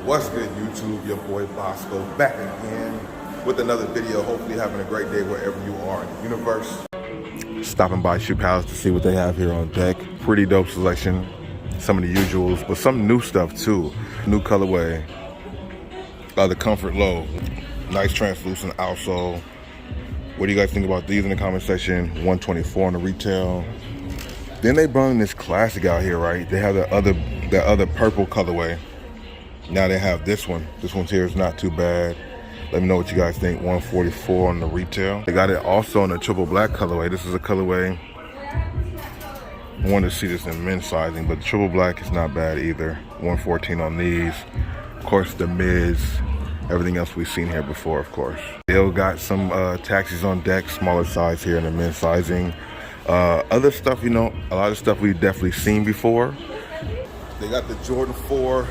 What's good, YouTube? Your boy Bossco back again with another video. Hopefully having a great day wherever you are in the universe. Stopping by Shoe Palace to see what they have here on deck. Pretty dope selection. Some of the usuals, but some new stuff too. New colorway. The Comfort Low. Nice translucent outsole. What do you guys think about these in the comment section? $124 on the retail. Then they brought this classic out here, right? They have the other purple colorway. Now they have this one. This one's here is not too bad. Let me know what you guys think. $144 on the retail. They got it also in the triple black colorway. This is a colorway. I wanted to see this in men's sizing, but the triple black is not bad either. $114 on these. Of course, the mids. Everything else we've seen here before, of course. They got some taxis on deck, smaller size here in the men's sizing. Other stuff, you know, a lot of stuff we've definitely seen before. They got the Jordan 4.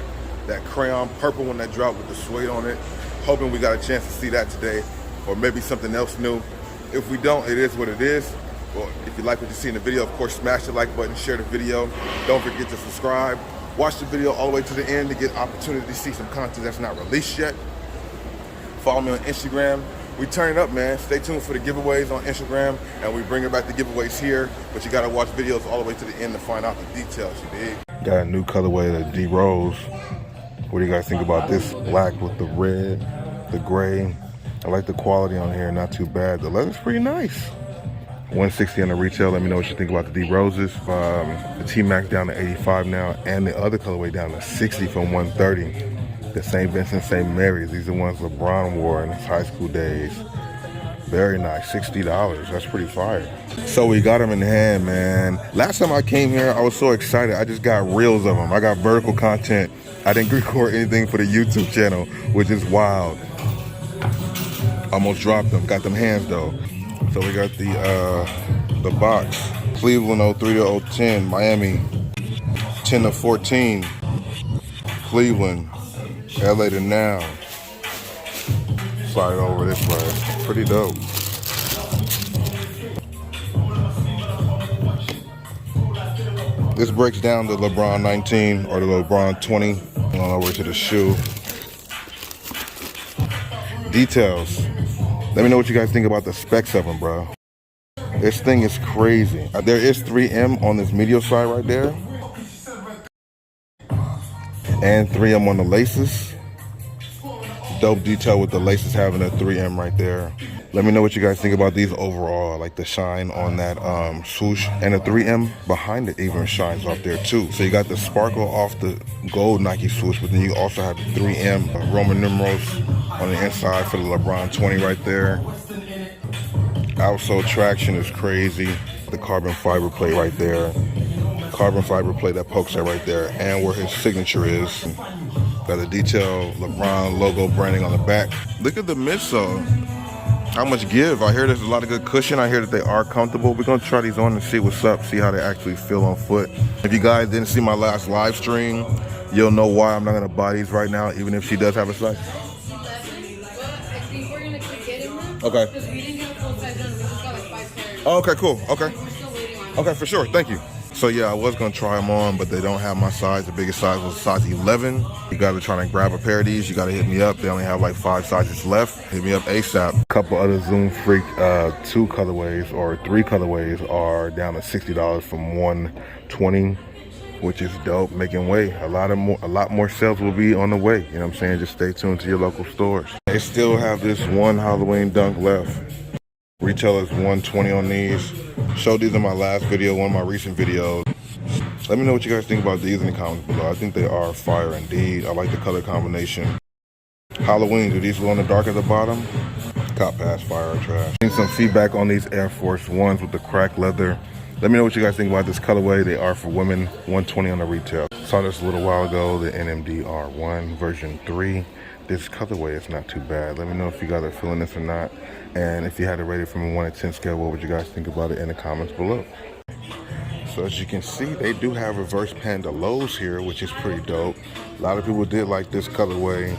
That crayon purple one that dropped with the suede on it. Hoping we got a chance to see that today, or maybe something else new. If we don't, it is what it is. Well, if you like what you see in the video, of course, smash the like button, share the video. Don't forget to subscribe. Watch the video all the way to the end to get opportunity to see some content that's not released yet. Follow me on Instagram. We turn it up, man. Stay tuned for the giveaways on Instagram, and we bring it back to giveaways here. But you gotta watch videos all the way to the end to find out the details, you dig? Got a new colorway, the D Rose. What do you guys think about this black with the red, the gray? I like the quality on here, not too bad. The leather's pretty nice. $160 on the retail. Let me know what you think about the D Roses. The T-Mac down to 85 now, and the other colorway down to 60 from 130. The St. Vincent, St. Mary's. These are the ones LeBron wore in his high school days. Very nice, $60. That's pretty fire. So we got them in hand, man. Last time I came here, I was so excited. I just got reels of them. I got vertical content. I didn't record anything for the YouTube channel, which is wild. Almost dropped them. Got them hands though. So we got the box. Cleveland 03 to 010. Miami 10 to 14. Cleveland. LA to now. Slide it over this way. Pretty dope. This breaks down the LeBron 19 or the LeBron 20. On over to the shoe. Details. Let me know what you guys think about the specs of them, bro. This thing is crazy. There is 3M on this medial side right there. And 3M on the laces. Dope detail with the laces having a 3M right there. Let me know what you guys think about these overall. I like the shine on that swoosh, and the 3M behind it even shines off there too. So you got the sparkle off the gold Nike swoosh, but then you also have the 3M Roman numerals on the inside for the LeBron 20 right there. Outsole traction is crazy. The carbon fiber plate right there. Carbon fiber plate that pokes out right there, and where his signature is. Got the detail LeBron logo branding on the back. Look at the midsole. How much give? I hear there's a lot of good cushion. I hear that they are comfortable. We're gonna try these on and see what's up, see how they actually feel on foot. If you guys didn't see my last live stream, you'll know why I'm not gonna buy these right now, even if she does have a size. I think we're gonna keep getting them. Okay. Because we didn't get a full size on, we just got like 5 pairs. Oh, okay, cool. Okay. We're still waiting on Okay, for sure. Thank you. So yeah, I was gonna try them on, but they don't have my size. The biggest size was size 11. You guys are trying to grab a pair of these, you gotta hit me up. They only have like 5 sizes left. Hit me up ASAP. A couple other Zoom Freak 2 colorways or 3 colorways are down to $60 from $120, which is dope, making way. A lot more sales will be on the way. You know what I'm saying? Just stay tuned to your local stores. They still have this one Halloween dunk left. Retail is $120 on these. Showed these in my last video, one of my recent videos. Let me know what you guys think about these in the comments below. I think they are fire indeed. I like the color combination. Halloween, do these glow in the dark at the bottom? Cop pass, fire or trash. Need some feedback on these Air Force Ones with the cracked leather. Let me know what you guys think about this colorway. They are for women, $120 on the retail. Saw this a little while ago, the NMDR1 version 3. This colorway is not too bad. Let me know if you guys are feeling this or not. And if you had to rate it from a 1 to 10 scale, what would you guys think about it in the comments below? So as you can see, they do have reverse panda lows here, which is pretty dope. A lot of people did like this colorway.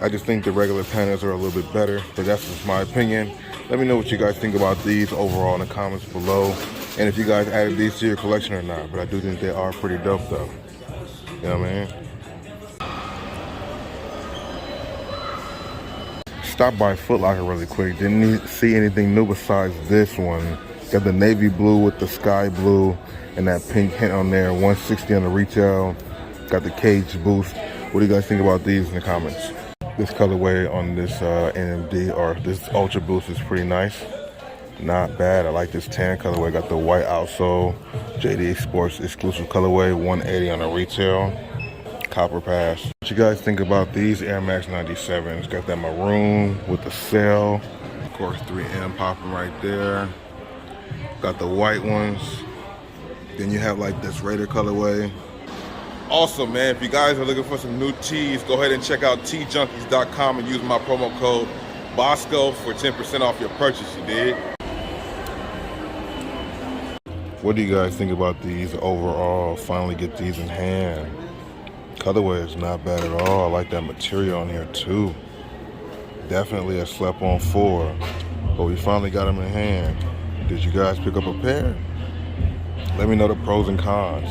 I just think the regular pandas are a little bit better, but that's just my opinion. Let me know what you guys think about these overall in the comments below. And if you guys added these to your collection or not. But I do think they are pretty dope though. You know what I mean? Stopped by Foot Locker really quick. Didn't see anything new besides this one. Got the navy blue with the sky blue and that pink hint on there. $160 on the retail. Got the cage boost. What do you guys think about these in the comments? This colorway on this NMD or this Ultra Boost is pretty nice. Not bad. I like this tan colorway. Got the white outsole. JD Sports exclusive colorway. $180 on the retail. Copper pass. What you guys think about these Air Max 97s? Got that maroon with the sail. Of course, 3M popping right there. Got the white ones. Then you have like this Raider colorway. Also, man, if you guys are looking for some new tees, go ahead and check out teejunkies.com and use my promo code BOSSCO for 10% off your purchase, you dig? What do you guys think about these overall? Finally get these in hand. Colorway is not bad at all. I like that material on here too. Definitely a slap-on 4, but we finally got them in hand. Did you guys pick up a pair? Let me know the pros and cons.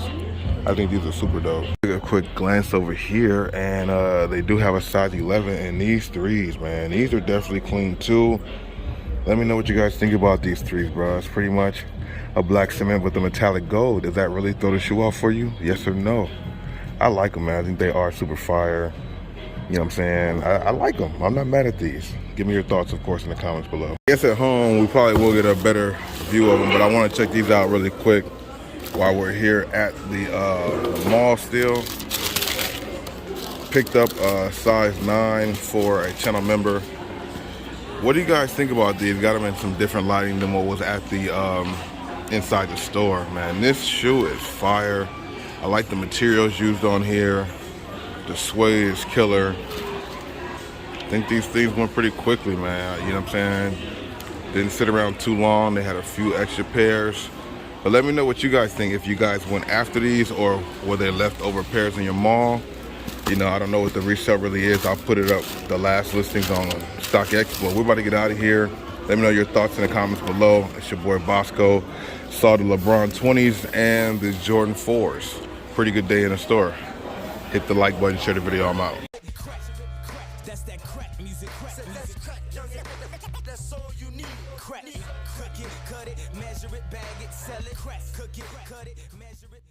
I think these are super dope. Take a quick glance over here, and they do have a size 11 in these threes, man. These are definitely clean too. Let me know what you guys think about these threes, bro. It's pretty much a black cement with a metallic gold. Does that really throw the shoe off for you? Yes or no? I like them, man. I think they are super fire. You know what I'm saying? I like them. I'm not mad at these. Give me your thoughts, of course, in the comments below. I guess at home, we probably will get a better view of them, but I want to check these out really quick while we're here at the mall still. Picked up a size 9 for a channel member. What do you guys think about these? Got them in some different lighting than what was at the inside the store, man. This shoe is fire. I like the materials used on here. The suede is killer. I think these things went pretty quickly, man. You know what I'm saying? Didn't sit around too long. They had a few extra pairs. But let me know what you guys think. If you guys went after these or were they leftover pairs in your mall. You know, I don't know what the resale really is. I'll put it up, the last listings on StockX. But we're about to get out of here. Let me know your thoughts in the comments below. It's your boy Bossco. Saw the LeBron 20s and the Jordan 4s. Pretty good day in the store. Hit the like button, share the video, I'm out. That's that crack music, that's all you need. Crack it, cut it, measure it, bag it, sell it, cook it, cut it, measure it.